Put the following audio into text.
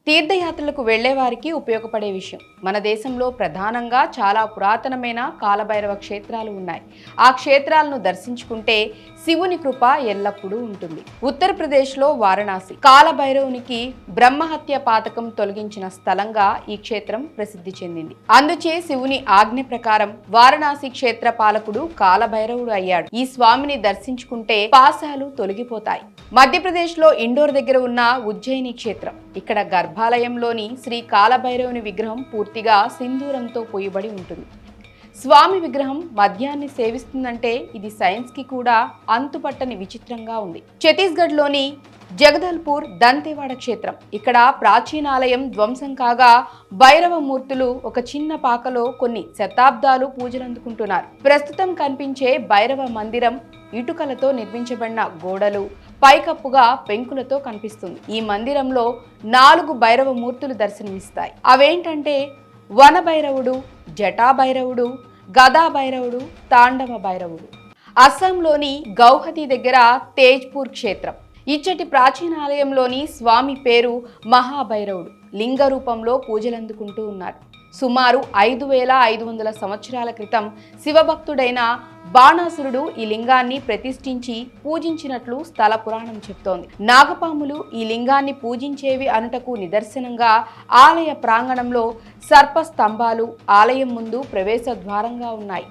తీర్థయాత్రలకు వెళ్లే వారికి ఉపయోగపడే విషయం. మన దేశంలో ప్రధానంగా చాలా పురాతనమైన కాలభైరవ క్షేత్రాలు ఉన్నాయి. ఆ క్షేత్రాలను దర్శించుకుంటే శివుని కృప ఎల్లప్పుడూ ఉంటుంది. ఉత్తరప్రదేశ్లో వారణాసి కాలభైరవునికి బ్రహ్మహత్య పాతకం తొలగించిన స్థలంగా ఈ క్షేత్రం ప్రసిద్ధి చెందింది. అందుచే శివుని ఆజ్ఞ ప్రకారం వారణాసి క్షేత్ర పాలకుడు కాలభైరవుడు అయ్యాడు. ఈ స్వామిని దర్శించుకుంటే పాశాలు తొలగిపోతాయి. మధ్యప్రదేశ్లో ఇండోర్ దగ్గర ఉన్న ఉజ్జయిని క్షేత్రం. ఇక్కడ గర్భాలయంలోని శ్రీ కాలభైరవుని విగ్రహం పూర్తిగా సింధూరంతో పోయబడి ఉంటుంది. స్వామి విగ్రహం మద్యాన్ని సేవిస్తుందంటే ఇది సైన్స్కి కూడా అంతుపట్టని విచిత్రంగా ఉంది. ఛత్తీస్గఢ్లోని జగదల్పూర్ దంతేవాడ క్షేత్రం. ఇక్కడ ప్రాచీనాలయం ధ్వంసం కాగా భైరవ మూర్తులు ఒక చిన్న పాకలో కొన్ని శతాబ్దాలు పూజలందుకుంటున్నారు. ప్రస్తుతం కనిపించే భైరవ మందిరం ఇటుకలతో నిర్మించబడిన గోడలు, పైకప్పుగా పెంకులతో కనిపిస్తుంది. ఈ మందిరంలో 4 భైరవ మూర్తులు దర్శనమిస్తాయి. అవేంటంటే వనభైరవుడు, జటాభైరవుడు, గదాభైరవుడు, తాండవ భైరవుడు. అస్సాంలోని గౌహతి దగ్గర తేజ్పూర్ క్షేత్రం. ఇచ్చటి ప్రాచీనాలయంలోని స్వామి పేరు మహాభైరవుడు. లింగ రూపంలో పూజలందుకుంటూ ఉన్నారు. సుమారు 5500 సంవత్సరాల క్రితం శివభక్తుడైన బాణాసురుడు ఈ లింగాన్ని ప్రతిష్ఠించి పూజించినట్లు స్థల పురాణం చెప్తోంది. నాగపాములు ఈ లింగాన్ని పూజించేవి అనుటకు నిదర్శనంగా ఆలయ ప్రాంగణంలో సర్ప స్తంభాలు ఆలయం ముందు ప్రవేశ ద్వారంగా ఉన్నాయి.